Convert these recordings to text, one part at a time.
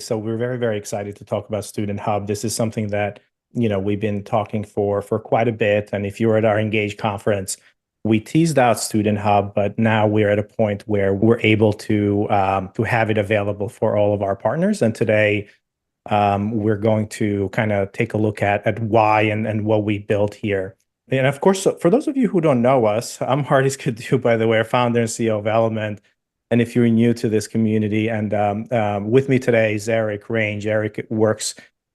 So we're very, very excited to talk about Student Hub. This is something that, we've been talking for quite a bit. And if you were at our Engage conference, we teased out Student Hub, but now we're at a point where we're able to have it available for all of our partners. And today, we're going to kind of take a look at why and what we built here. And of course, for those of you who don't know us, I'm Hardis Kadu, by the way, our founder and CEO of Element. And if you're new to this community, and with me today is Eric Range. Eric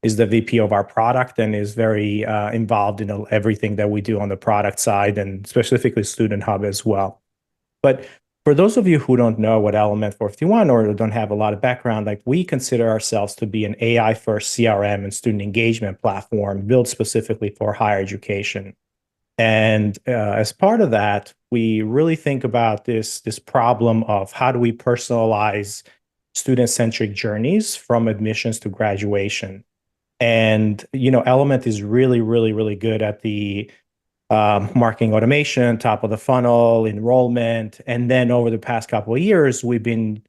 is the VP of our product and is very involved in everything that we do on the product side and specifically Student Hub as well. But for those of you who don't know what Element 451 or don't have a lot of background, like we consider ourselves to be an AI-first CRM and student engagement platform built specifically for higher education. And as part of that, we really think about this problem of how do we personalize student-centric journeys from admissions to graduation. And, Element is really, really, really good at the marketing automation, top of the funnel, enrollment. And then over the past couple of years, we've been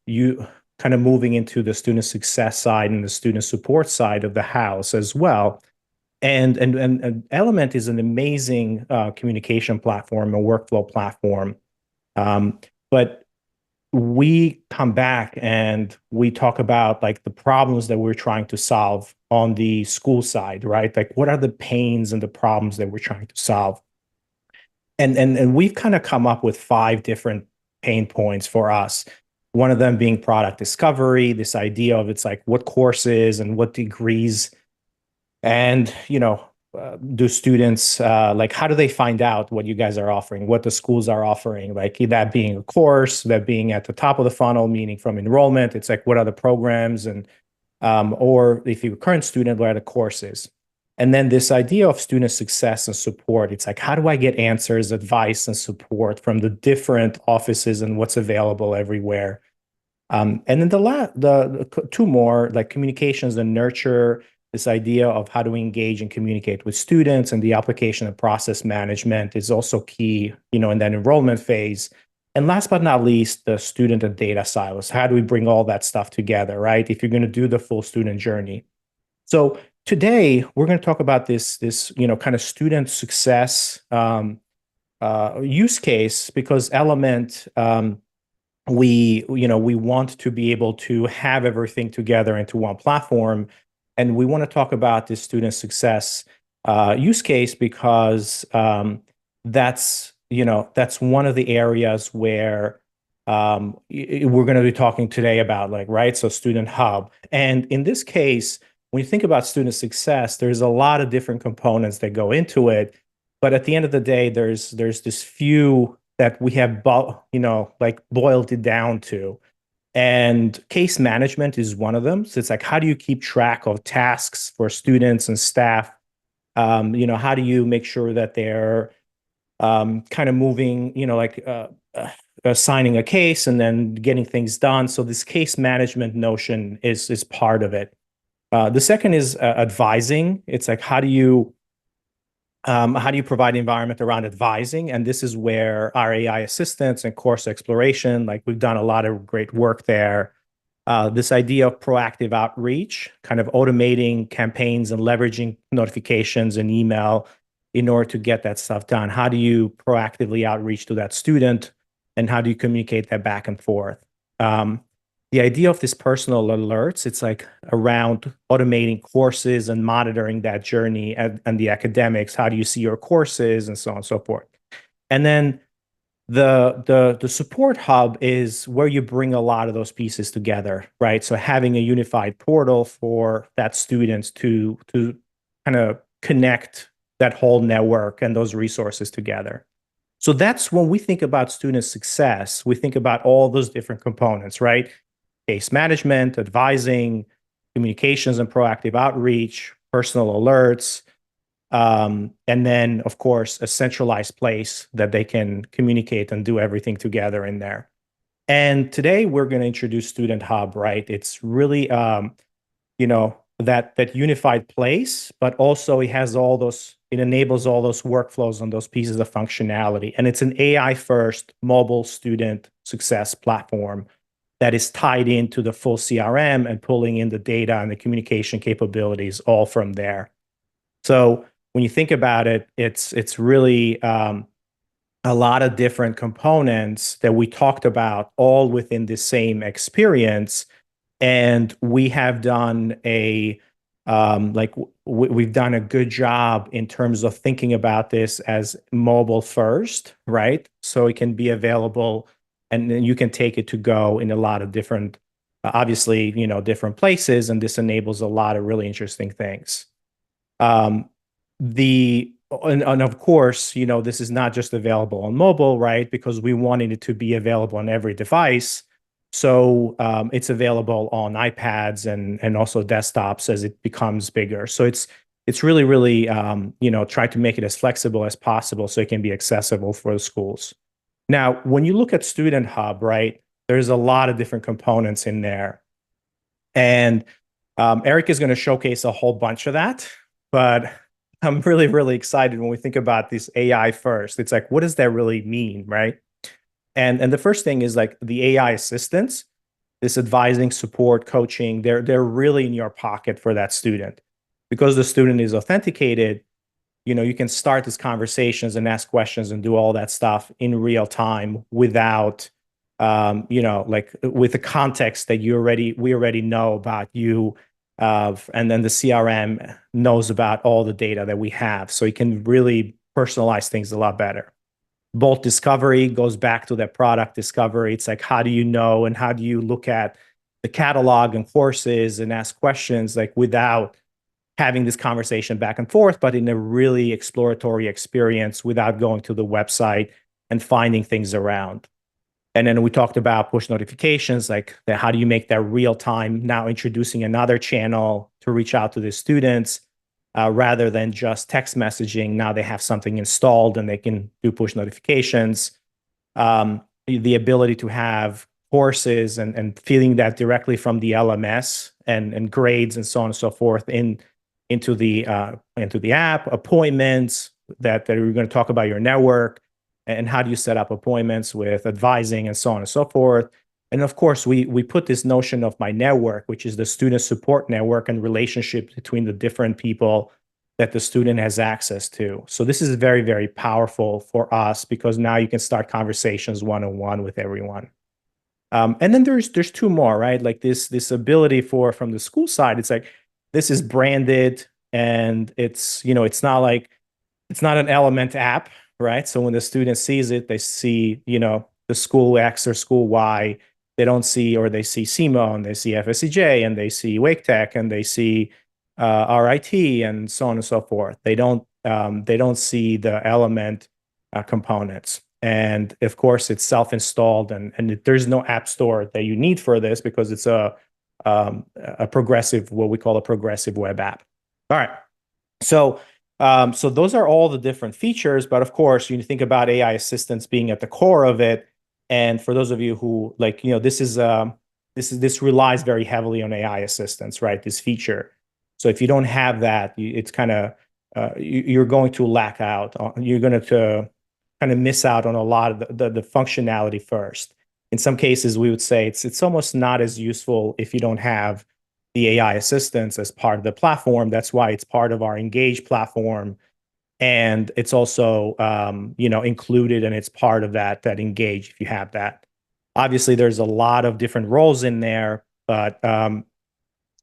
kind of moving into the student success side and the student support side of the house as well. And Element is an amazing communication platform, a workflow platform. But we come back and we talk about like the problems that we're trying to solve on the school side, right? Like what are the pains and the problems that we're trying to solve? And we've kind of come up with 5 different pain points for us. One of them being product discovery, this idea of it's like what courses and what degrees and, do students, like, how do they find out what you guys are offering, what the schools are offering? Like that being a course, that being at the top of the funnel, meaning from enrollment, it's like, what are the programs? And, or if you're a current student, what are the courses? And then this idea of student success and support, it's like, how do I get answers, advice, and support from the different offices and what's available everywhere? And then the 2 more, like communications and nurture, this idea of how to engage and communicate with students, and the application and process management is also key, in that enrollment phase. And last but not least, the student and data silos. How do we bring all that stuff together, right? If you're going to do the full student journey. So today we're going to talk about this kind of student success use case, because Element, we want to be able to have everything together into one platform. And we want to talk about this student success use case because that's one of the areas where we're going to be talking today about, like, right? So Student Hub. And in this case, when you think about student success, there's a lot of different components that go into it. But at the end of the day, there's this few that we have, like boiled it down to. And case management is one of them. So it's like, how do you keep track of tasks for students and staff? How do you make sure that they're kind of moving, assigning a case and then getting things done. So this case management notion is part of it. The second is advising. It's like, how do you provide an environment around advising? And this is where our AI assistants and course exploration, like we've done a lot of great work there. This idea of proactive outreach, kind of automating campaigns and leveraging notifications and email in order to get that stuff done. How do you proactively outreach to that student, and how do you communicate that back and forth? The idea of this personal alerts, it's like around automating courses and monitoring that journey and the academics. How do you see your courses and so on and so forth? And then the support hub is where you bring a lot of those pieces together, right? So having a unified portal for that students to kind of connect that whole network and those resources together. So that's when we think about student success, we think about all those different components, right? Case management, advising, communications and proactive outreach, personal alerts, and then, of course, a centralized place that they can communicate and do everything together in there. And today we're going to introduce Student Hub, right? It's really, that unified place, but also it enables all those workflows and those pieces of functionality. And it's an AI-first mobile student success platform. that is tied into the full CRM and pulling in the data and the communication capabilities all from there. So when you think about it, it's really a lot of different components that we talked about all within the same experience. And we have done we've done a good job in terms of thinking about this as mobile first, right? So it can be available and then you can take it to go in a lot of different, obviously, different places. And this enables a lot of really interesting things. Um, the and of course, this is not just available on mobile, right? Because we wanted it to be available on every device. So it's available on iPads and also desktops as it becomes bigger. So it's really, really try to make it as flexible as possible so it can be accessible for the schools. Now, when you look at StudentHub, right, there's a lot of different components in there. And Eric is going to showcase a whole bunch of that, but I'm really, really excited when we think about this AI first. It's like, what does that really mean, right? And the first thing is like the AI assistants, this advising, support, coaching, they're really in your pocket for that student. Because the student is authenticated, you can start these conversations and ask questions and do all that stuff in real time without like with the context that we already know about you. And then the CRM knows about all the data that we have. So you can really personalize things a lot better. Bolt discovery goes back to that product discovery. It's like, how do you know and how do you look at the catalog and courses and ask questions like without having this conversation back and forth, but in a really exploratory experience without going to the website and finding things around. And then we talked about push notifications, like how do you make that real time, now introducing another channel to reach out to the students rather than just text messaging. Now they have something installed and they can do push notifications. The ability to have courses and feeding that directly from the LMS and grades and so on and so forth into the app, appointments that we're going to talk about your network and how do you set up appointments with advising and so on and so forth. And of course, we put this notion of my network, which is the student support network and relationship between the different people that the student has access to. So this is very, very powerful for us because now you can start conversations one-on-one with everyone. And then there's two more, right? Like this ability from the school side, it's like this is branded and it's not an Element app, right? So when the student sees it, they see, the school X or school Y. They don't see, or they see SEMO and they see FSCJ and they see Wake Tech and they see RIT and so on and so forth. They don't see the Element components. And of course, it's self-installed and there's no app store that you need for this because it's a progressive, what we call a progressive web app. All right. So those are all the different features, but of course, you think about AI assistants being at the core of it. And for those of you who this relies very heavily on AI assistants, right? This feature. So if you don't have that, it's kind of you're going to lack out. You're going to kind of miss out on a lot of the functionality first. In some cases, we would say it's almost not as useful if you don't have the AI assistants as part of the platform. That's why it's part of our Engage platform. And it's also, included and it's part of that Engage if you have that. Obviously, there's a lot of different roles in there, but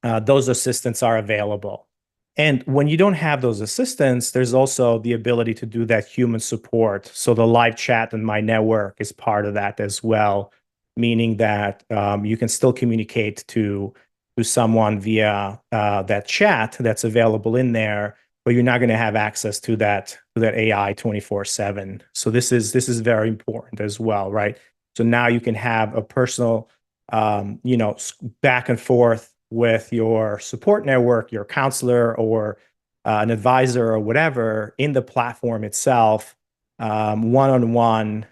those assistants are available. And when you don't have those assistants, there's also the ability to do that human support. So the live chat in my network is part of that as well, meaning that you can still communicate to someone via that chat that's available in there, but you're not going to have access to that AI 24/7. So this is very important as well, right? So now you can have a personal, back and forth with your support network, your counselor, or an advisor, or whatever in the platform itself, one-on-one,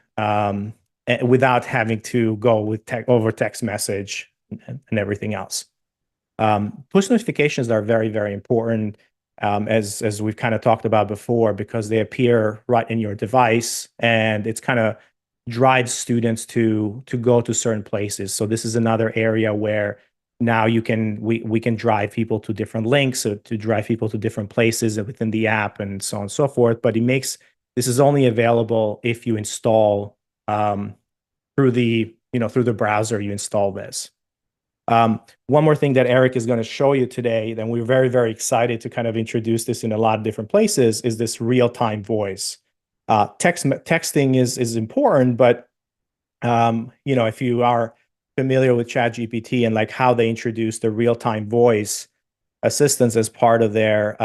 without having to go with over text message and everything else. Push notifications are very, very important, as we've kind of talked about before, because they appear right in your device, and it's kind of drives students to go to certain places. So this is another area where now we can drive people to different links, so to drive people to different places within the app and so on and so forth. But this is only available if you install through the browser you install this. One more thing that Eric is going to show you today, then we're very, very excited to kind of introduce this in a lot of different places, is this real-time voice. Texting is important, but if you are familiar with ChatGPT and like how they introduced the real-time voice assistants as part of their,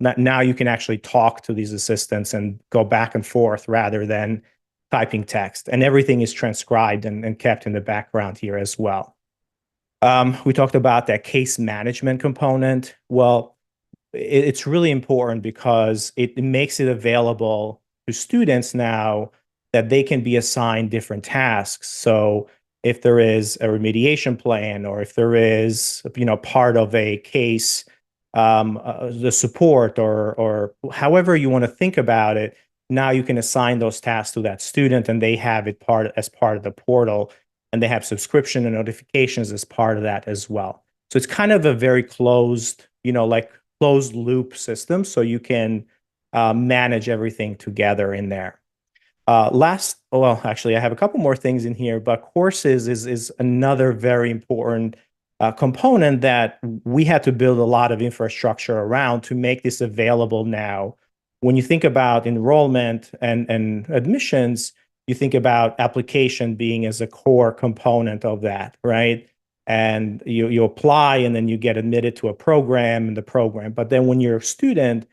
now you can actually talk to these assistants and go back and forth rather than typing text, and everything is transcribed and kept in the background here as well. We talked about that case management component. Well, it's really important because it makes it available to students now that they can be assigned different tasks. So if there is a remediation plan, or if there is, part of a case, the support, or however you want to think about it, now you can assign those tasks to that student, and they have it as part of the portal, and they have subscription and notifications as part of that as well. So it's kind of a very closed, closed loop system, so you can manage everything together in there. Actually, I have a couple more things in here, but courses is another very important component that we had to build a lot of infrastructure around to make this available now. When you think about enrollment and admissions, you think about application being as a core component of that, right? And you apply, and then you get admitted to a program in the program. But then when you're a student,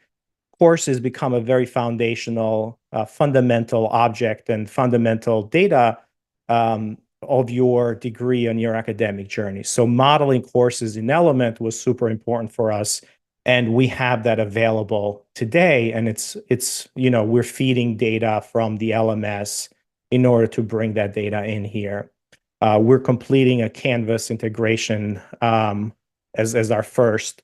courses become a very foundational, fundamental object and fundamental data of your degree and your academic journey. So modeling courses in Element was super important for us, and we have that available today. And we're feeding data from the LMS in order to bring that data in here. We're completing a Canvas integration as our first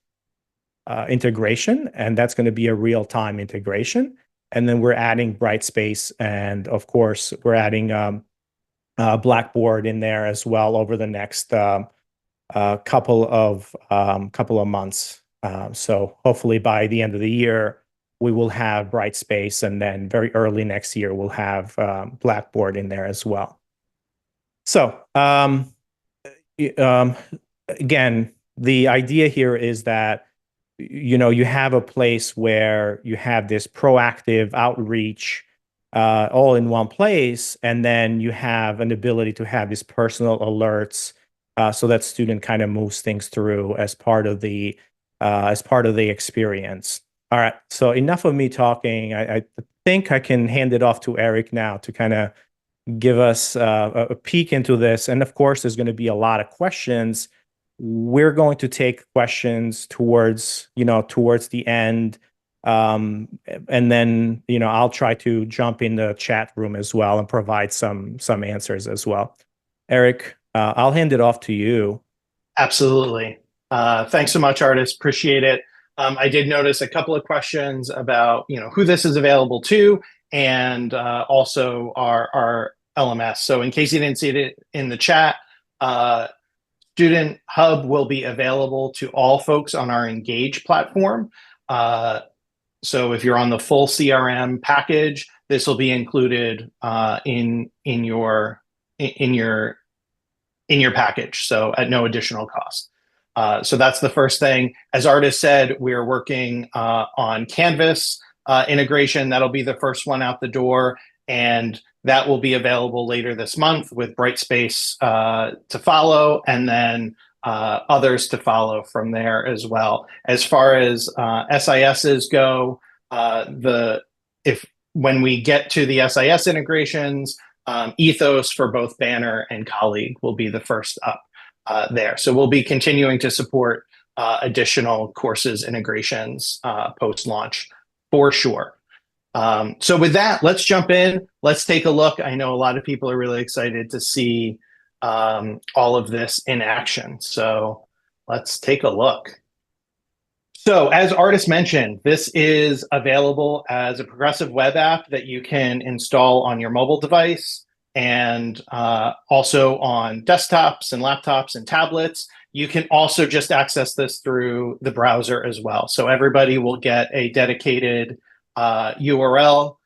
integration, and that's going to be a real-time integration. And then we're adding Brightspace, and of course, we're adding Blackboard in there as well over the next couple of months. So hopefully by the end of the year, we will have Brightspace, and then very early next year, we'll have Blackboard in there as well. So again, the idea here is that you have a place where you have this proactive outreach all in one place, and then you have an ability to have these personal alerts so that student kind of moves things through as part of the experience. All right, so enough of me talking. I think I can hand it off to Eric now to kind of give us a peek into this. And of course, there's going to be a lot of questions. We're going to take questions towards the end. And then, I'll try to jump in the chat room as well and provide some answers as well. Eric, I'll hand it off to you. Absolutely. Thanks so much, Artis. Appreciate it. I did notice a couple of questions about, who this is available to, and also our LMS. So in case you didn't see it in the chat, StudentHub will be available to all folks on our Engage platform. So if you're on the full CRM package, this will be included in your package, so at no additional cost. So that's the first thing. As Artis said, we're working on Canvas integration. That'll be the first one out the door, and that will be available later this month, with Brightspace to follow, and then others to follow from there as well. As far as SISs go, when we get to the SIS integrations, Ethos for both Banner and Colleague will be the first up there. So we'll be continuing to support additional courses integrations post-launch for sure. So with that, let's jump in. Let's take a look. I know a lot of people are really excited to see all of this in action. So let's take a look. So as Artis mentioned, this is available as a progressive web app that you can install on your mobile device. and also on desktops and laptops and tablets. You can also just access this through the browser as well. So everybody will get a dedicated URL,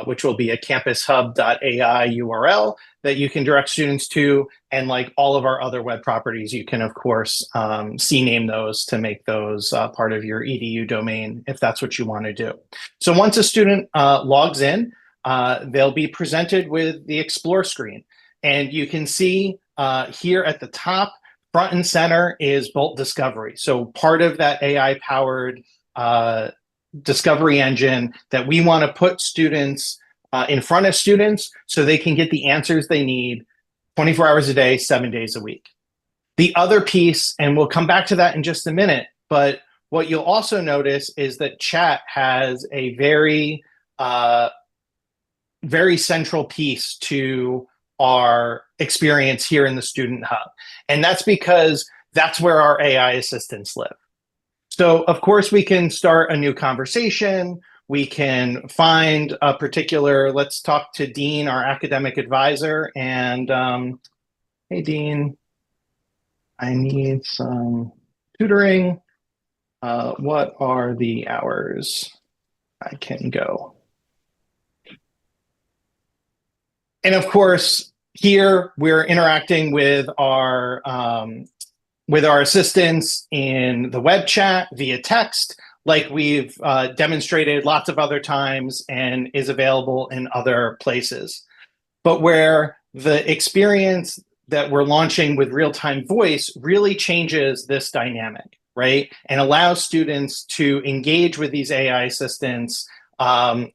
which will be a campushub.ai URL that you can direct students to. And like all of our other web properties, you can, of course, CNAME those to make those part of your EDU domain if that's what you want to do. So once a student logs in, they'll be presented with the Explore screen. And you can see here at the top, front and center is Bolt Discovery. So part of that AI-powered discovery engine that we want to put students in front of students so they can get the answers they need 24 hours a day, 7 days a week. The other piece, and we'll come back to that in just a minute, but what you'll also notice is that chat has a very central piece to our experience here in the Student Hub. And that's because that's where our AI assistants live. So of course we can start a new conversation. We can find a particular, let's talk to Dean, our academic advisor. And hey, Dean, I need some tutoring. What are the hours I can go? And of course, here we're interacting with our assistants in the web chat via text, like we've demonstrated lots of other times and is available in other places. But where the experience that we're launching with real-time voice really changes this dynamic, right? And allows students to engage with these AI assistants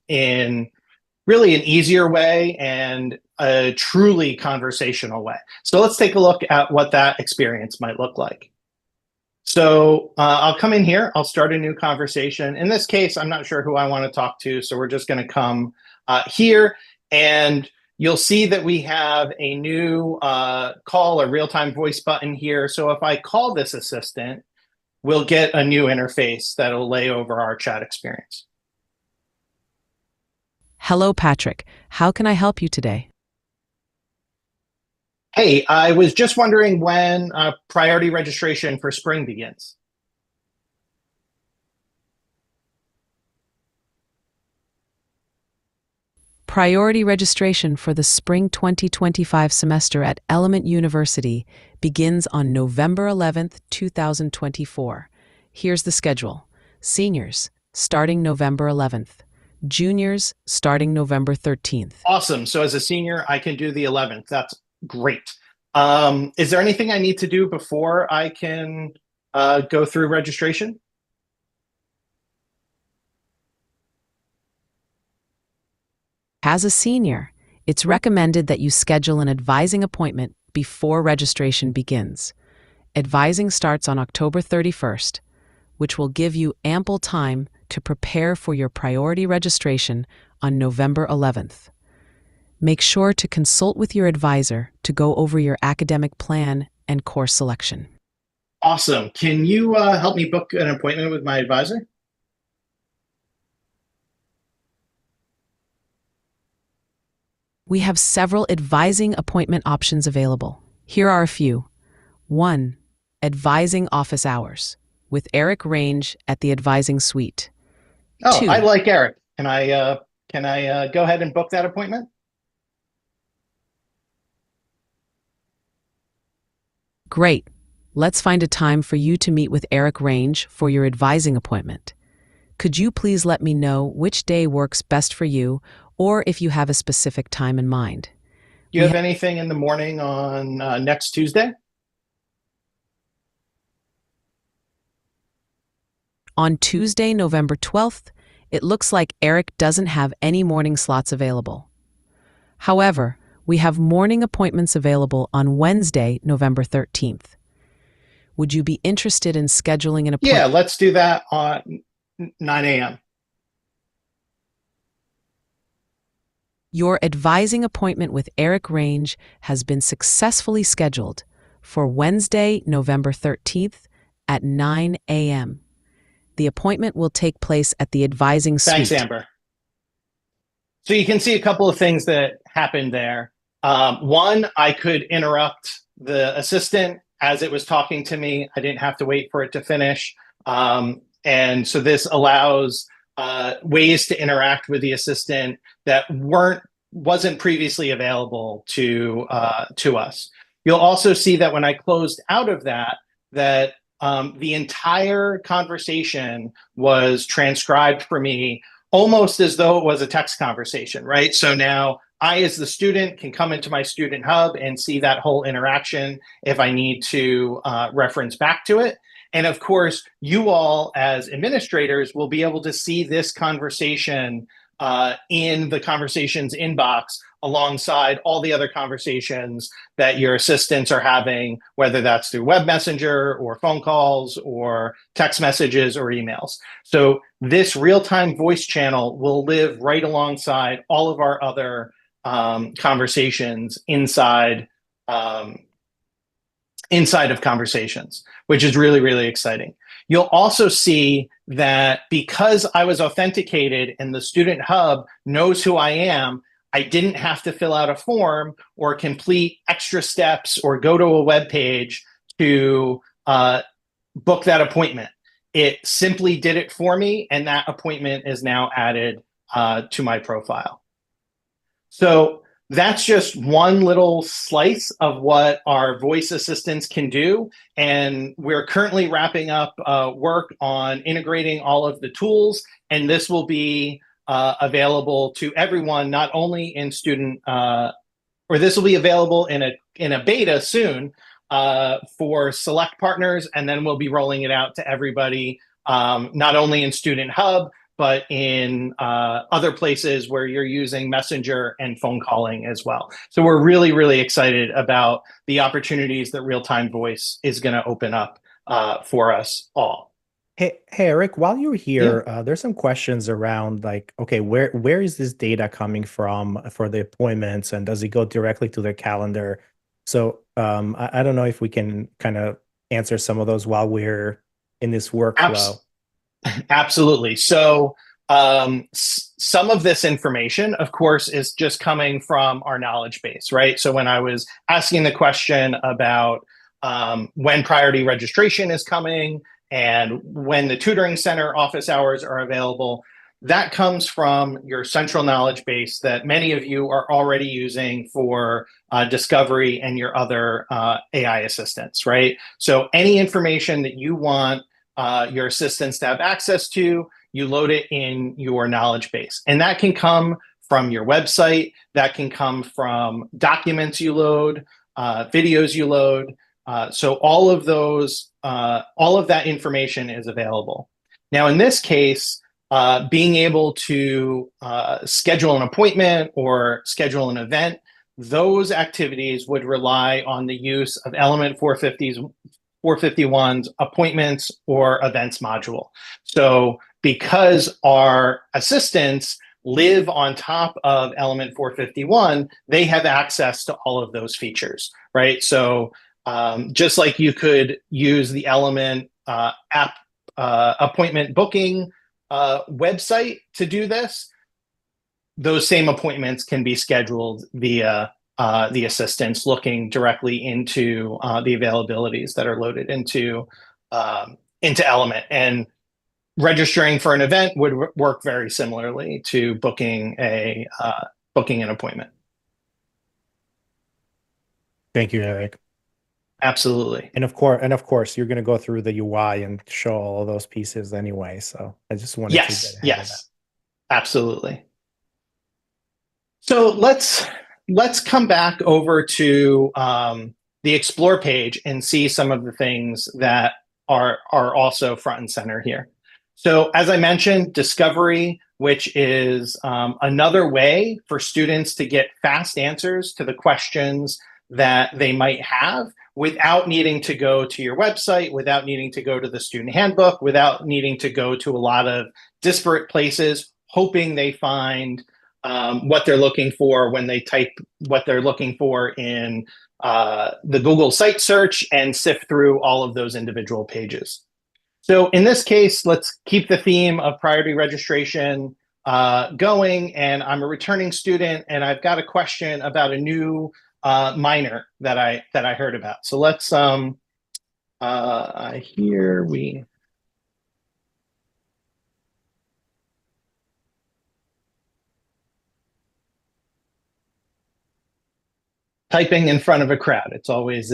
in really an easier way and a truly conversational way. So let's take a look at what that experience might look like. So I'll come in here, I'll start a new conversation. In this case, I'm not sure who I want to talk to, so we're just going to come here, and you'll see that we have a new call, a real-time voice button here. So if I call this assistant, we'll get a new interface that'll lay over our chat experience. Hello, Patrick. How can I help you today? Hey, I was just wondering when priority registration for spring begins. Priority registration for the spring 2025 semester at Element University begins on November 11th, 2024. Here's the schedule. Seniors, starting November 11th. Juniors, starting November 13th. Awesome. So as a senior, I can do the 11th. That's great. Is there anything I need to do before I can go through registration? As a senior, it's recommended that you schedule an advising appointment before registration begins. Advising starts on October 31st, which will give you ample time to prepare for your priority registration on November 11th. Make sure to consult with your advisor to go over your academic plan and course selection. Awesome. Can you help me book an appointment with my advisor? We have several advising appointment options available. Here are a few. 1. Advising office hours with Eric Range at the Advising Suite. Oh, 2. I like Eric. Can I go ahead and book that appointment? Great. Let's find a time for you to meet with Eric Range for your advising appointment. Could you please let me know which day works best for you, or if you have a specific time in mind? Do you have anything in the morning on next Tuesday? On Tuesday, November 12th, it looks like Eric doesn't have any morning slots available. However, we have morning appointments available on Wednesday, November 13th. Would you be interested in scheduling an appointment? Yeah, let's do that on 9 a.m. Your advising appointment with Eric Range has been successfully scheduled for Wednesday, November 13th at 9 a.m. The appointment will take place at the Advising Suite. Thanks, Amber. So you can see a couple of things that happened there. One, I could interrupt the assistant as it was talking to me. I didn't have to wait for it to finish. And so this allows ways to interact with the assistant that wasn't previously available to us. You'll also see that when I closed out of that the entire conversation was transcribed for me almost as though it was a text conversation, right? So now I, as the student, can come into my Student Hub and see that whole interaction if I need to reference back to it. And of course, you all as administrators will be able to see this conversation in the conversations inbox alongside all the other conversations that your assistants are having, whether that's through web messenger or phone calls or text messages or emails. So this real-time voice channel will live right alongside all of our other conversations inside of conversations, which is really, really exciting. You'll also see that because I was authenticated and the Student Hub knows who I am, I didn't have to fill out a form or complete extra steps or go to a web page to book that appointment. It simply did it for me, and that appointment is now added to my profile. So that's just one little slice of what our voice assistants can do. And we're currently wrapping up work on integrating all of the tools. And this will be available to everyone, not only in this will be available in a beta soon for select partners. And then we'll be rolling it out to everybody, not only in Student Hub, but in other places where you're using Messenger and phone calling as well. So we're really, really excited about the opportunities that real-time voice is going to open up for us all. Hey, Eric, while you're here, there's some questions around like, okay, where is this data coming from for the appointments, and does it go directly to the calendar? So I don't know if we can kind of answer some of those while we're in this workflow. Absolutely. So some of this information, of course, is just coming from our knowledge base, right? So when I was asking the question about when priority registration is coming and when the tutoring center office hours are available, that comes from your central knowledge base that many of you are already using for Discovery and your other AI assistants, right? So any information that you want your assistants to have access to, you load it in your knowledge base. And that can come from your website, that can come from documents you load, videos you load. So all of that information is available. Now, in this case, being able to schedule an appointment or schedule an event, those activities would rely on the use of Element 451's appointments or events module. So because our assistants live on top of Element 451, they have access to all of those features, right? So just like you could use the Element app appointment booking website to do this, those same appointments can be scheduled via the assistants looking directly into the availabilities that are loaded into Element. And registering for an event would work very similarly to booking an appointment. Thank you, Eric. Absolutely. And of course, you're going to go through the UI and show all those pieces anyway. So I just wanted to get ahead of that. Absolutely. So let's come back over to the Explore page and see some of the things that are also front and center here. So as I mentioned, Discovery, which is another way for students to get fast answers to the questions that they might have without needing to go to your website, without needing to go to the student handbook, without needing to go to a lot of disparate places, hoping they find what they're looking for when they type what they're looking for in the Google site search and sift through all of those individual pages. So in this case, let's keep the theme of priority registration going, and I'm a returning student, and I've got a question about a new minor that I heard about. So let's here we. Typing in front of a crowd. It's always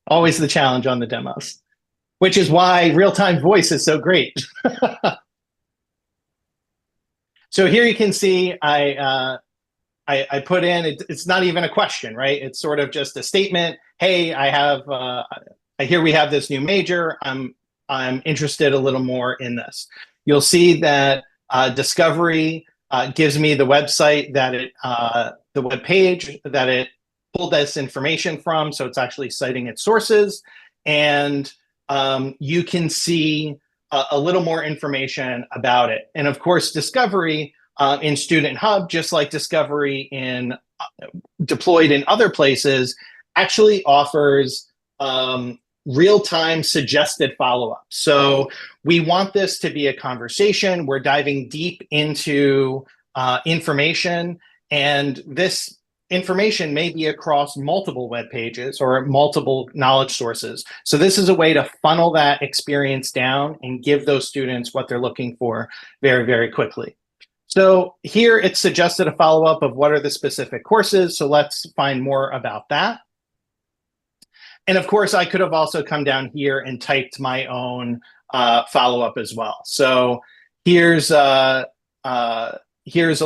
always the challenge on the demos, which is why real-time voice is so great. So here you can see I put in, it's not even a question, right? It's sort of just a statement. Hey, I hear we have this new major. I'm interested a little more in this. You'll see that Discovery gives me the website that the web page that it pulled this information from. So it's actually citing its sources. And you can see a little more information about it. And of course, Discovery in StudentHub, just like Discovery in deployed in other places, actually offers real-time suggested follow-up. So we want this to be a conversation. We're diving deep into information, and this information may be across multiple web pages or multiple knowledge sources. So this is a way to funnel that experience down and give those students what they're looking for very, very quickly. So here it's suggested a follow-up of what are the specific courses. So let's find more about that. And of course, I could have also come down here and typed my own follow-up as well. So here's a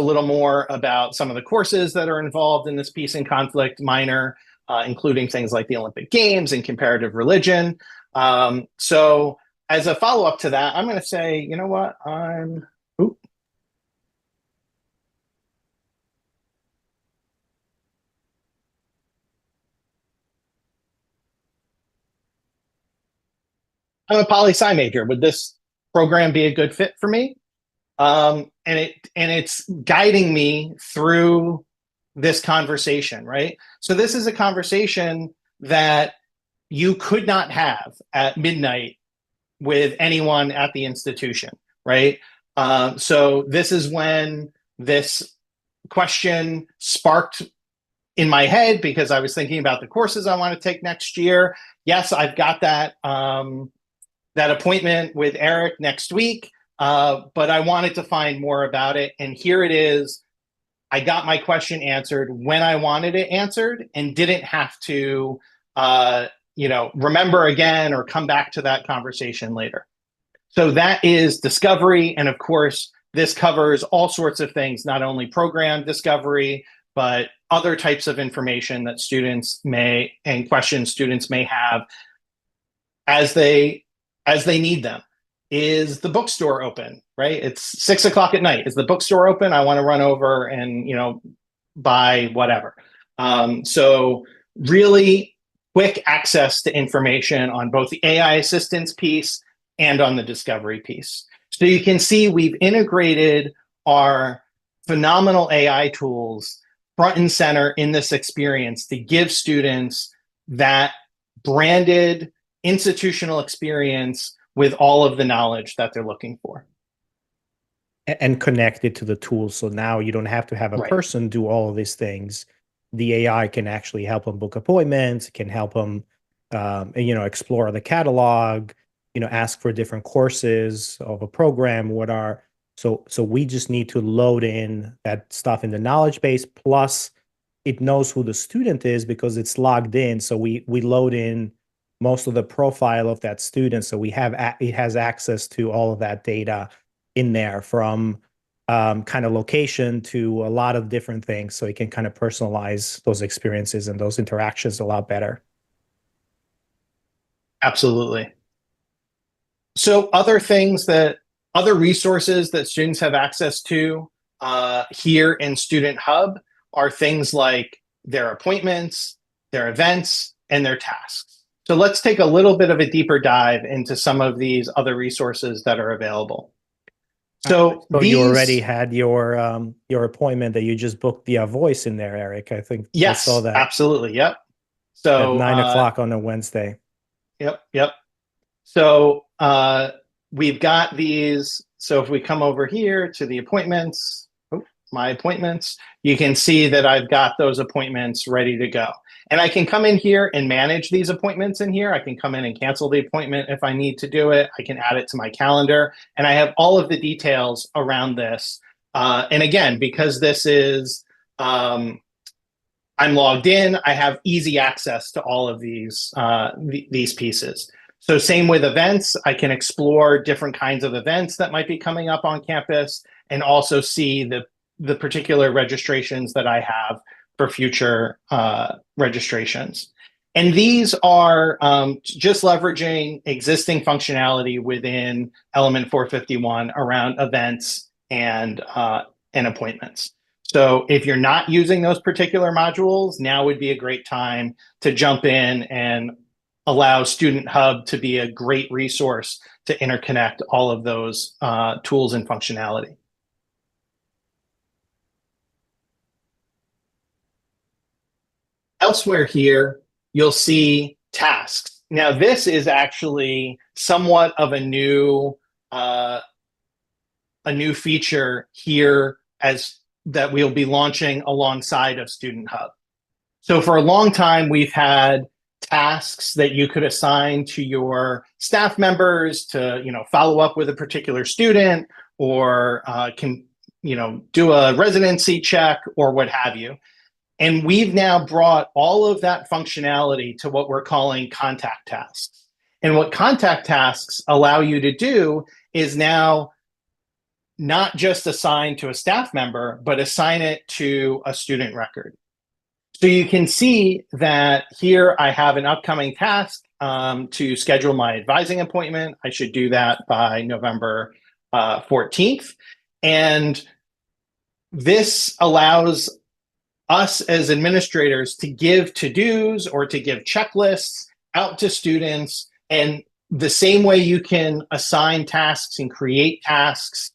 little more about some of the courses that are involved in this peace and conflict minor, including things like the Olympic Games and comparative religion. So as a follow-up to that, I'm going to say, you know what, I'm a poli-sci major. Would this program be a good fit for me? And it's guiding me through this conversation, right? So this is a conversation that you could not have at midnight with anyone at the institution, right? So this is when this question sparked in my head because I was thinking about the courses I want to take next year. Yes, I've got that that appointment with Eric next week, but I wanted to find more about it. And here it is. I got my question answered when I wanted it answered and didn't have to, remember again or come back to that conversation later. So that is discovery. And of course, this covers all sorts of things, not only program discovery, but other types of information that students may and questions students may have as they need them. Is the bookstore open, right? It's 6 o'clock at night. Is the bookstore open? I want to run over and, buy whatever. So really quick access to information on both the AI assistance piece and on the discovery piece. So you can see we've integrated our phenomenal AI tools front and center in this experience to give students that branded institutional experience with all of the knowledge that they're looking for. And connected to the tools. So now you don't have to have a person do all of these things. The AI can actually help them book appointments, can help them, explore the catalog, ask for different courses of a program. So we just need to load in that stuff in the knowledge base. Plus, it knows who the student is because it's logged in. So we load in most of the profile of that student. So it has access to all of that data in there from kind of location to a lot of different things. So it can kind of personalize those experiences and those interactions a lot better. Absolutely. So other resources that students have access to here in StudentHub are things like their appointments, their events, and their tasks. So let's take a little bit of a deeper dive into some of these other resources that are available. So you already had your appointment that you just booked via voice in there, Eric. I think yes, I saw that. Absolutely. Yep. So at 9 o'clock on a Wednesday. Yep. So we've got these So if we come over here to the appointments, my appointments, you can see that I've got those appointments ready to go. And I can come in here and manage these appointments in here. I can come in and cancel the appointment if I need to do it. I can add it to my calendar, and I have all of the details around this. And again, because this is, I'm logged in, I have easy access to all of these pieces. So same with events, I can explore different kinds of events that might be coming up on campus and also see the particular registrations that I have for future registrations. And these are just leveraging existing functionality within Element 451 around events and appointments. So if you're not using those particular modules, now would be a great time to jump in and allow StudentHub to be a great resource to interconnect all of those tools and functionality. Elsewhere here, you'll see tasks. Now, this is actually somewhat of a new feature here that we'll be launching alongside of StudentHub. So for a long time, we've had tasks that you could assign to your staff members to, follow up with a particular student or do a residency check or what have you. And we've now brought all of that functionality to what we're calling contact tasks. And what contact tasks allow you to do is now not just assign to a staff member, but assign it to a student record. So you can see that here I have an upcoming task to schedule my advising appointment. I should do that by November 14th. And this allows us as administrators to give to-dos or to give checklists out to students. And the same way you can assign tasks and create tasks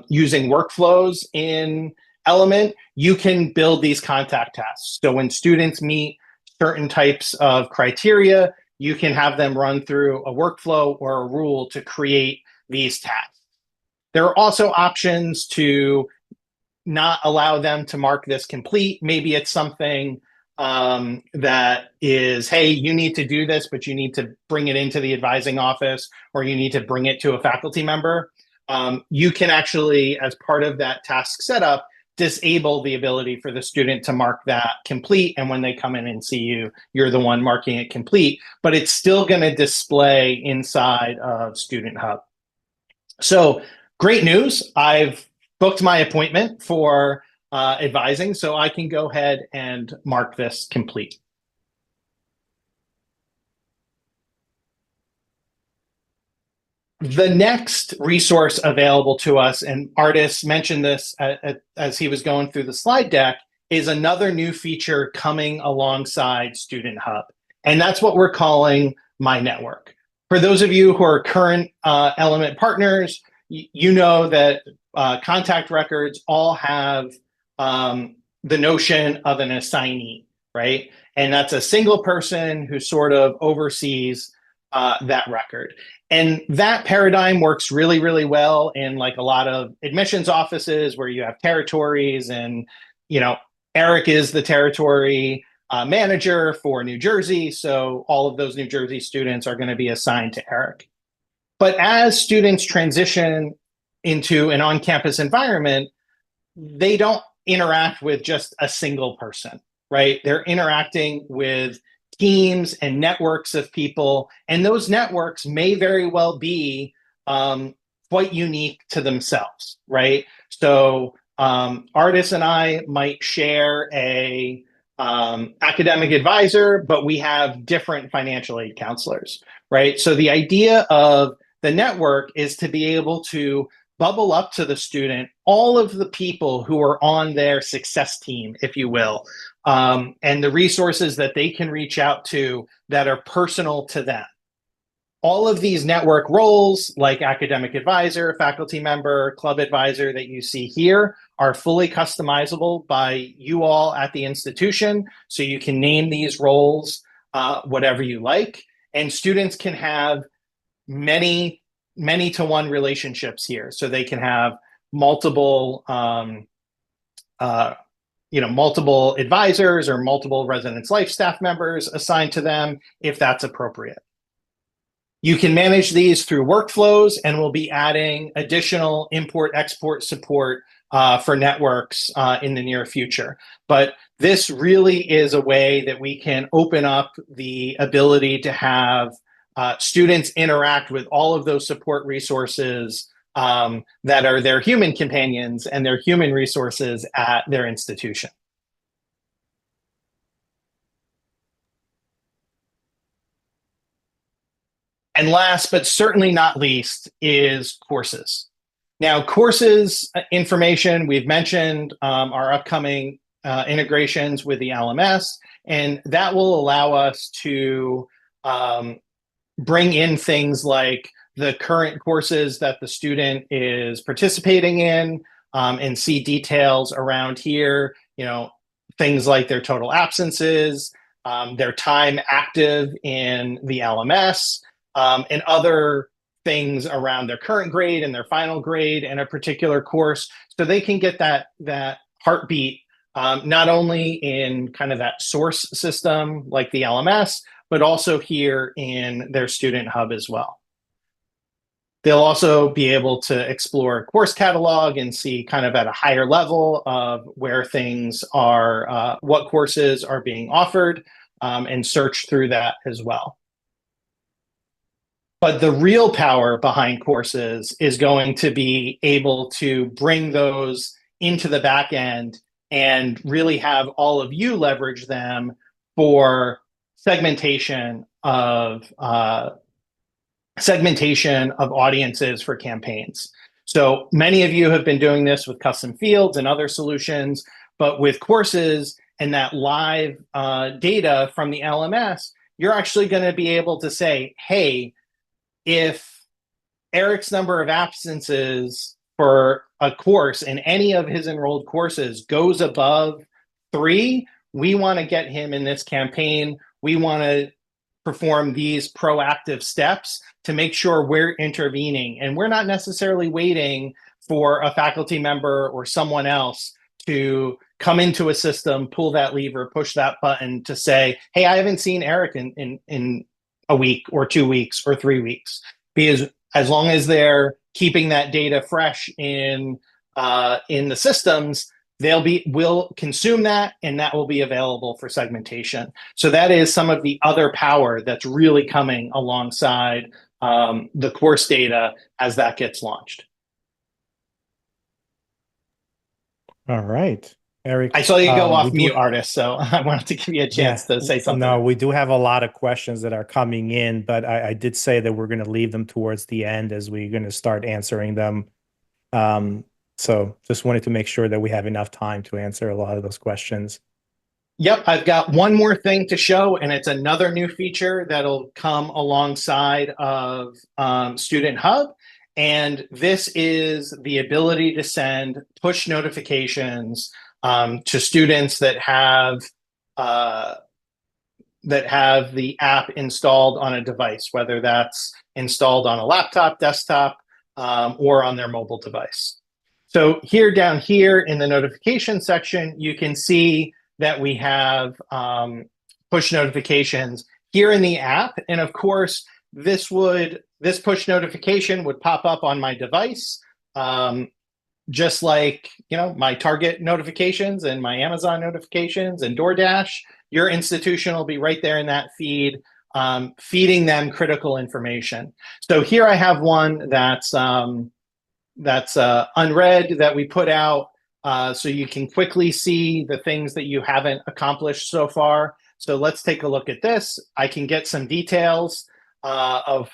using workflows in Element, you can build these contact tasks. So when students meet certain types of criteria, you can have them run through a workflow or a rule to create these tasks. There are also options to not allow them to mark this complete. Maybe it's something that is, hey, you need to do this, but you need to bring it into the advising office, or you need to bring it to a faculty member. You can actually, as part of that task setup, disable the ability for the student to mark that complete. And when they come in and see you, you're the one marking it complete, but it's still going to display inside of StudentHub. So great news. I've booked my appointment for advising, so I can go ahead and mark this complete. The next resource available to us, and Artis mentioned this as he was going through the slide deck, is another new feature coming alongside StudentHub. And that's what we're calling My Network. For those of you who are current Element partners, you know that contact records all have the notion of an assignee, right? And that's a single person who sort of oversees that record. And that paradigm works really, really well in like a lot of admissions offices where you have territories and, Eric is the territory manager for New Jersey. So all of those New Jersey students are going to be assigned to Eric. But as students transition into an on-campus environment, they don't interact with just a single person, right? They're interacting with teams and networks of people, and those networks may very well be quite unique to themselves, right? So Artis and I might share a academic advisor, but we have different financial aid counselors, right? So the idea of the network is to be able to bubble up to the student all of the people who are on their success team, if you will, and the resources that they can reach out to that are personal to them. All of these network roles, like academic advisor, faculty member, club advisor that you see here, are fully customizable by you all at the institution. So you can name these roles whatever you like, and students can have many many-to-one relationships here. So they can have multiple, multiple advisors or multiple residence life staff members assigned to them if that's appropriate. You can manage these through workflows, and we'll be adding additional import-export support for networks in the near future. But this really is a way that we can open up the ability to have students interact with all of those support resources that are their human companions and their human resources at their institution. And last, but certainly not least, is courses. Now, courses information, we've mentioned our upcoming integrations with the LMS, and that will allow us to bring in things like the current courses that the student is participating in and see details around here, things like their total absences, their time active in the LMS, and other things around their current grade and their final grade in a particular course, so they can get that heartbeat not only in kind of that source system like the LMS, but also here in their StudentHub as well. They'll also be able to explore course catalog and see kind of at a higher level of where things are, what courses are being offered, and search through that as well. But the real power behind courses is going to be able to bring those into the back end and really have all of you leverage them for segmentation of audiences for campaigns. So many of you have been doing this with custom fields and other solutions, but with courses and that live data from the LMS, you're actually going to be able to say, hey, if Eric's number of absences for a course in any of his enrolled courses goes above 3, we want to get him in this campaign. We want to perform these proactive steps to make sure we're intervening. And we're not necessarily waiting for a faculty member or someone else to come into a system, pull that lever, push that button to say, hey, I haven't seen Eric in a week or 2 weeks or 3 weeks. Because as long as they're keeping that data fresh in the systems, we'll consume that, and that will be available for segmentation. So that is some of the other power that's really coming alongside the course data as that gets launched. All right, Eric. I saw you go off mute, Artist, so I wanted to give you a chance to say something. No, we do have a lot of questions that are coming in, but I did say that we're going to leave them towards the end as we're going to start answering them. So just wanted to make sure that we have enough time to answer a lot of those questions. Yep, I've got one more thing to show, and it's another new feature that'll come alongside of StudentHub. And this is the ability to send push notifications to students that have the app installed on a device, whether that's installed on a laptop, desktop, or on their mobile device. So down here in the notification section, you can see that we have push notifications here in the app. And of course, this push notification would pop up on my device, just like my Target notifications and my Amazon notifications and DoorDash. Your institution will be right there in that feed, feeding them critical information. So here I have one that's unread that we put out, so you can quickly see the things that you haven't accomplished so far. So let's take a look at this. I can get some details of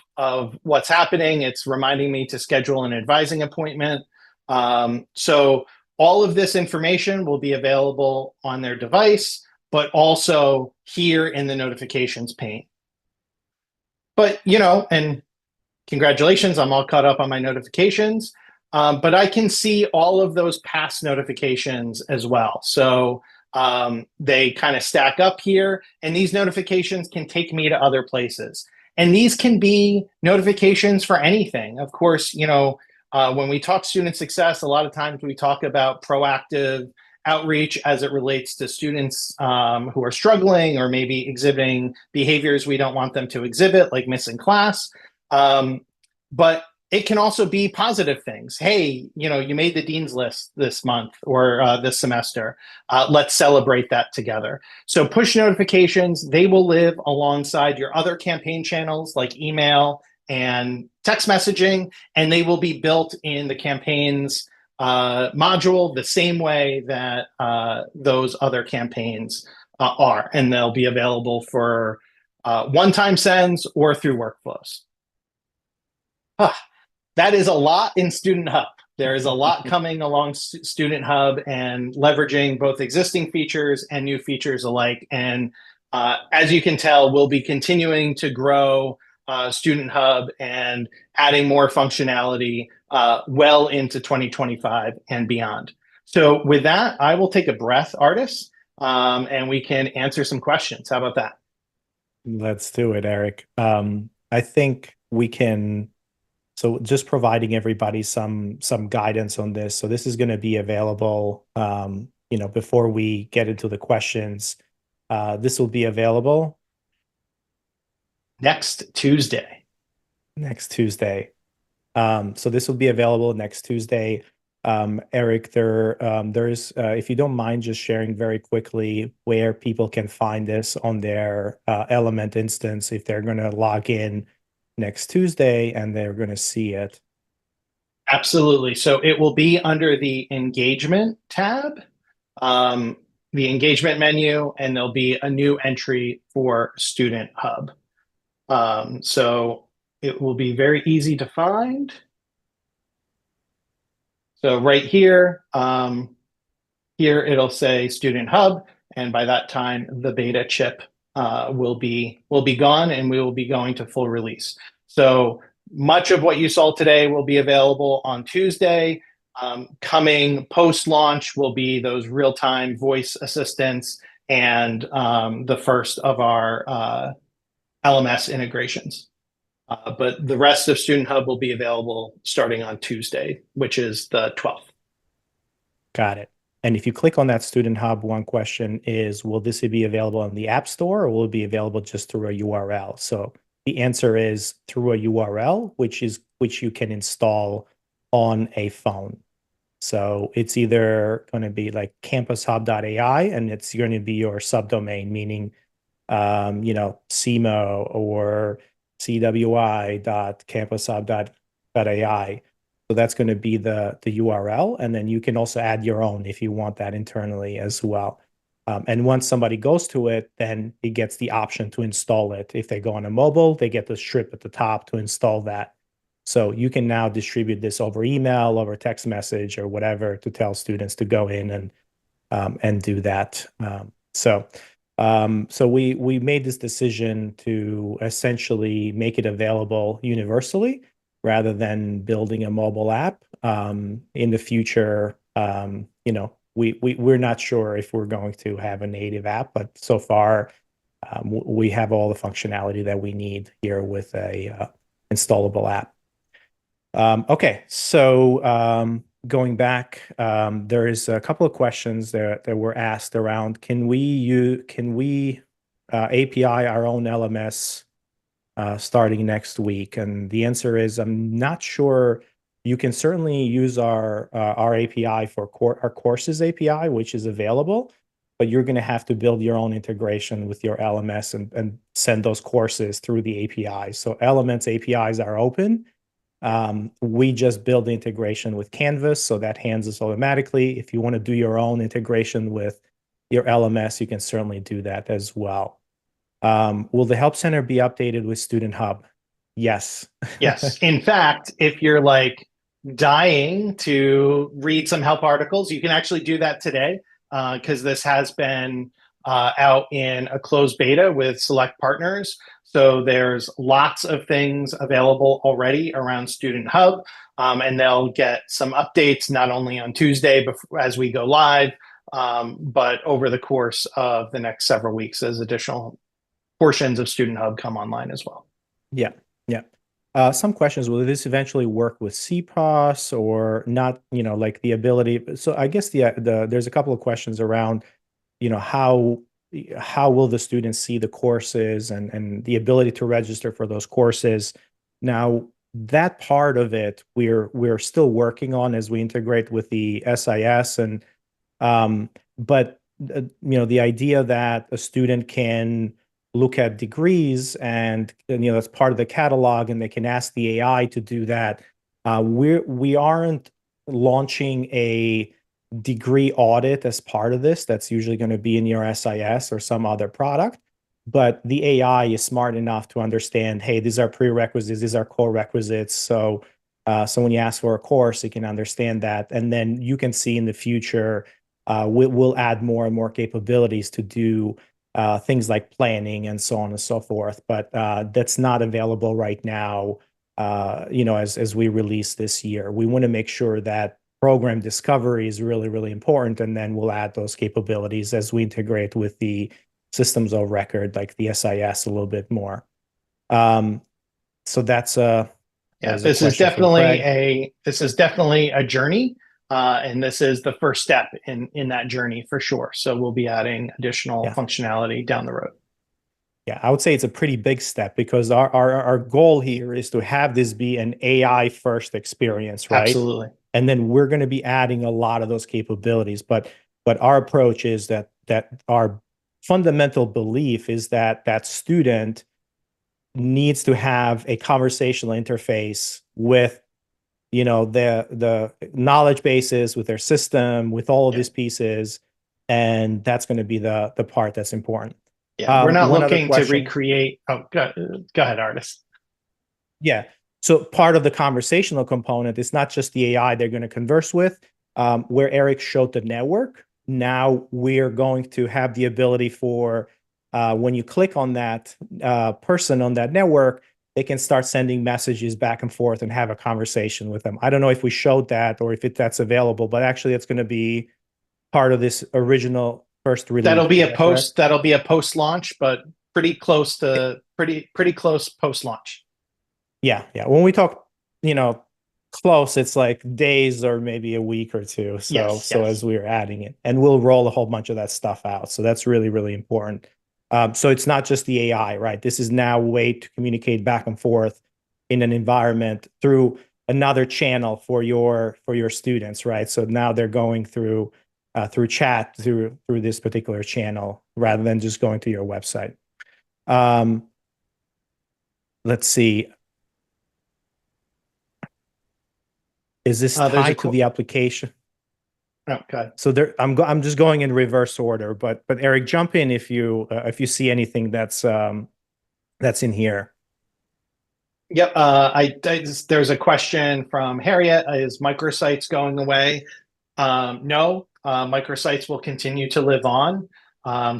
what's happening. It's reminding me to schedule an advising appointment. So all of this information will be available on their device, but also here in the notifications pane. But, and congratulations, I'm all caught up on my notifications. But I can see all of those past notifications as well. So they kind of stack up here, and these notifications can take me to other places. And these can be notifications for anything. Of course, when we talk student success, a lot of times we talk about proactive outreach as it relates to students who are struggling or maybe exhibiting behaviors we don't want them to exhibit, like missing class. But it can also be positive things. Hey, you made the dean's list this month or this semester. Let's celebrate that together. So push notifications, they will live alongside your other campaign channels like email and text messaging, and they will be built in the campaigns module the same way that those other campaigns are. And they'll be available for one-time sends or through workflows. That is a lot in StudentHub. There is a lot coming along StudentHub and leveraging both existing features and new features alike. And as you can tell, we'll be continuing to grow StudentHub and adding more functionality well into 2025 and beyond. So with that, I will take a breath, Artis, and we can answer some questions. How about that? Let's do it, Eric. I think we can. So just providing everybody some guidance on this. So this is going to be available, before we get into the questions. This will be available next Tuesday. Next Tuesday. So this will be available next Tuesday. Eric, there's, if you don't mind just sharing very quickly where people can find this on their Element instance, if they're going to log in next Tuesday and they're going to see it. Absolutely. So it will be under the engagement tab, the engagement menu, and there'll be a new entry for StudentHub. So it will be very easy to find. So right here, here it'll say StudentHub, and by that time the beta chip will be gone, and we will be going to full release. So much of what you saw today will be available on Tuesday. Coming post-launch will be those real-time voice assistants and the first of our LMS integrations. But the rest of StudentHub will be available starting on Tuesday, which is the 12th. Got it. And if you click on that StudentHub, one question is, will this be available in the App Store, or will it be available just through a URL? So the answer is through a URL, which you can install on a phone. So it's either going to be like campushub.ai, and it's going to be your subdomain, meaning CMO or cwi.campushub.ai. So that's going to be the URL, and then you can also add your own if you want that internally as well. And once somebody goes to it, then it gets the option to install it. If they go on a mobile, they get the strip at the top to install that. So you can now distribute this over email, over text message, or whatever to tell students to go in and do that. So we made this decision to essentially make it available universally, rather than building a mobile app. In the future, we're not sure if we're going to have a native app, but so far we have all the functionality that we need here with a installable app. Okay, so going back, there is a couple of questions that were asked around, can we API our own LMS starting next week? And the answer is, I'm not sure. You can certainly use our API for our courses API, which is available, but you're going to have to build your own integration with your LMS and send those courses through the API. So Elements APIs are open. We just build the integration with Canvas, so that handles automatically. If you want to do your own integration with your LMS, you can certainly do that as well. Will the Help Center be updated with StudentHub? Yes. Yes. In fact, if you're like dying to read some help articles, you can actually do that today, because this has been out in a closed beta with select partners. So there's lots of things available already around StudentHub, and they'll get some updates not only on Tuesday as we go live, but over the course of the next several weeks as additional portions of StudentHub come online as well. Yeah, yeah. Some questions, will this eventually work with CPOS or not, like the ability. So I guess there's a couple of questions around, how will the students see the courses and the ability to register for those courses. Now, that part of it we're still working on as we integrate with the SIS but the idea that a student can look at degrees and that's part of the catalog and they can ask the AI to do that. We aren't launching a degree audit as part of this. That's usually going to be in your SIS or some other product. But the AI is smart enough to understand, hey, these are prerequisites, these are core requisites. So when you ask for a course, it can understand that. And then you can see in the future, we'll add more and more capabilities to do things like planning and so on and so forth. But that's not available right now, as we release this year. We want to make sure that program discovery is really, really important. And then we'll add those capabilities as we integrate with the systems of record, like the SIS a little bit more. So that's this is definitely a journey. And this is the first step in that journey for sure. So we'll be adding additional functionality down the road. Yeah, I would say it's a pretty big step because our goal here is to have this be an AI first experience, right? Absolutely. And then we're going to be adding a lot of those capabilities. But our approach is that our fundamental belief is that student needs to have a conversational interface with the knowledge bases, with their system, with all of these pieces, and that's going to be the part that's important. Yeah, we're not looking to recreate. Oh, go ahead, Artis. Yeah. So part of the conversational component is not just the AI they're going to converse with, where Eric showed the network. Now we're going to have the ability for when you click on that person on that network, they can start sending messages back and forth and have a conversation with them. I don't know if we showed that or if that's available, but actually it's going to be part of this original first release. That'll be a post launch, but pretty close post launch. Yeah. When we talk, close, it's like days or maybe a week or two. So as we're adding it, and we'll roll a whole bunch of that stuff out. So that's really, really important. So it's not just the AI, right? This is now a way to communicate back and forth in an environment through another channel for your students, right? So now they're going through chat through this particular channel rather than just going to your website. Let's see. Is this tied to the application? Okay. So I'm just going in reverse order, but Eric, jump in if you see anything that's in here. Yep. There's a question from Harriet. Is microsites going away? No, microsites will continue to live on.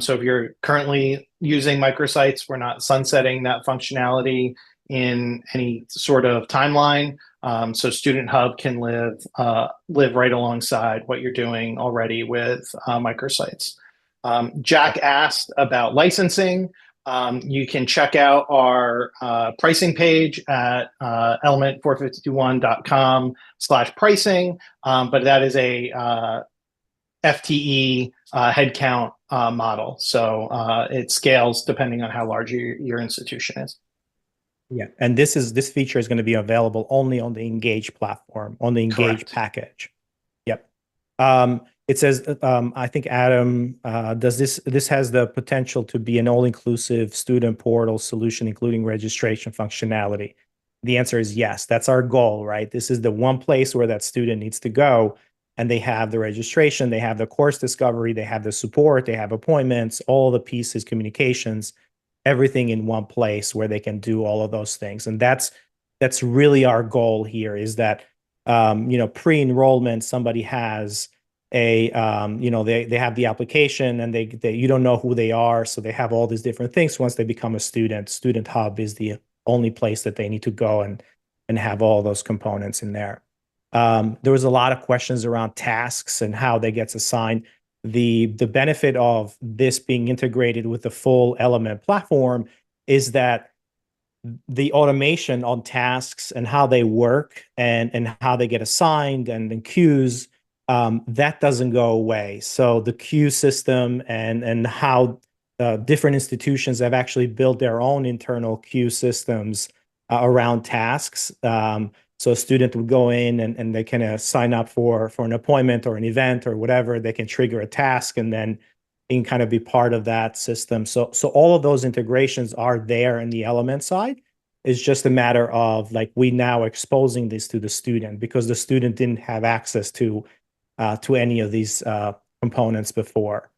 So if you're currently using microsites, we're not sunsetting that functionality in any sort of timeline. So StudentHub can live right alongside what you're doing already with microsites. Jack asked about licensing. You can check out our pricing page at element451.com/pricing, but that is a FTE headcount model. So it scales depending on how large your institution is. Yeah, and this feature is going to be available only on the Engage platform, on the Engage package. Yep. It says, I think Adam, does this has the potential to be an all-inclusive student portal solution, including registration functionality? The answer is yes. That's our goal, right? This is the one place where that student needs to go, and they have the registration, they have the course discovery, they have the support, they have appointments, all the pieces, communications, everything in one place where they can do all of those things. And that's really our goal here, is that pre-enrollment, somebody has they have the application and they you don't know who they are, so they have all these different things. Once they become a student, StudentHub is the only place that they need to go and have all those components in there. There was a lot of questions around tasks and how they gets assigned. The benefit of this being integrated with the full Element platform is that the automation on tasks and how they work and how they get assigned and queues, that doesn't go away. So the queue system and how different institutions have actually built their own internal queue systems around tasks. So a student would go in and they can sign up for an appointment or an event or whatever. They can trigger a task and then can kind of be part of that system. So all of those integrations are there in the element side. It's just a matter of like we now exposing this to the student because the student didn't have access to any of these components before.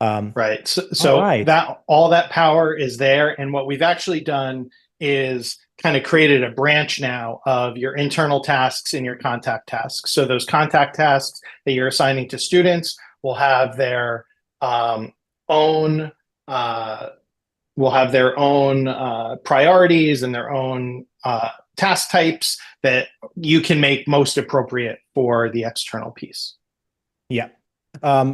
Right. So right. that all that power is there. And what we've actually done is kind of created a branch now of your internal tasks and your contact tasks. So those contact tasks that you're assigning to students will have their own priorities and their own task types that you can make most appropriate for the external piece. Yeah.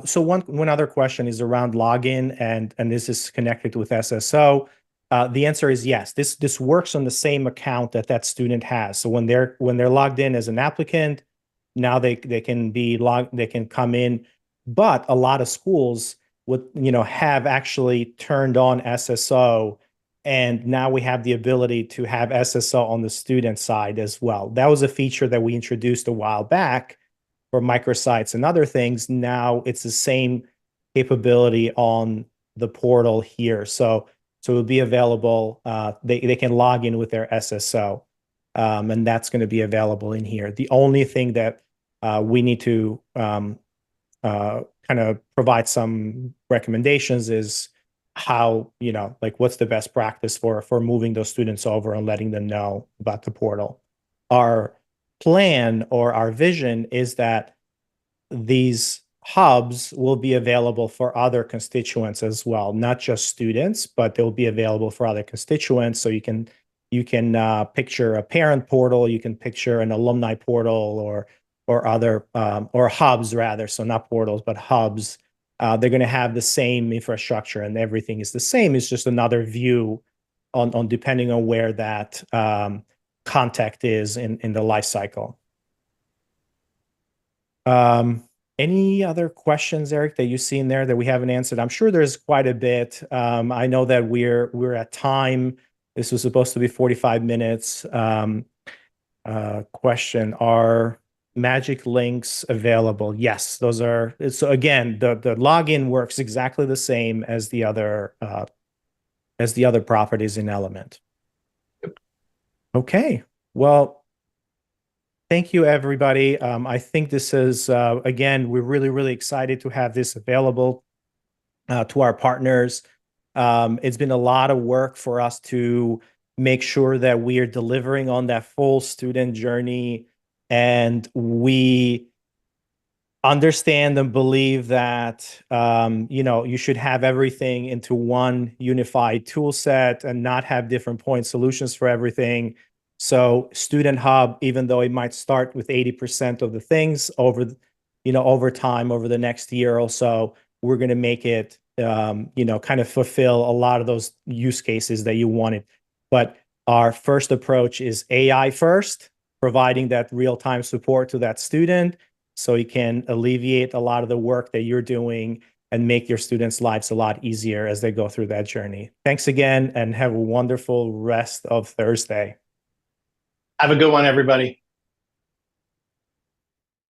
So one other question is around login, and this is connected with SSO. The answer is yes. This works on the same account that student has. So when they're logged in as an applicant, now they can be logged. They can come in, but a lot of schools would have actually turned on SSO, and now we have the ability to have SSO on the student side as well. That was a feature that we introduced a while back for microsites and other things. Now it's the same capability on the portal here. So it will be available. They can log in with their SSO, and that's going to be available in here. The only thing that we need to kind of provide some recommendations is how, like what's the best practice for moving those students over and letting them know about the portal. Our plan or our vision is that these hubs will be available for other constituents as well, not just students, but they'll be available for other constituents. So you can picture a parent portal, you can picture an alumni portal or other or hubs rather. So not portals, but hubs. They're going to have the same infrastructure and everything is the same. It's just another view on depending on where that contact is in the life cycle. Any other questions, Eric, that you see in there that we haven't answered? I'm sure there's quite a bit. I know that we're at time. This was supposed to be 45 minutes. Question: are magic links available? Yes, those are. So again, the login works exactly the same as the other properties in Element. Okay, well, thank you, everybody. I think this is, again, we're really, really excited to have this available to our partners. It's been a lot of work for us to make sure that we are delivering on that full student journey, and we understand and believe that you should have everything into one unified tool set and not have different point solutions for everything. So StudentHub, even though it might start with 80% of the things over time, over the next year or so, we're going to make it kind of fulfill a lot of those use cases that you wanted. But our first approach is AI first, providing that real-time support to that student, so you can alleviate a lot of the work that you're doing and make your students' lives a lot easier as they go through that journey. Thanks again, and have a wonderful rest of Thursday. Have a good one, everybody.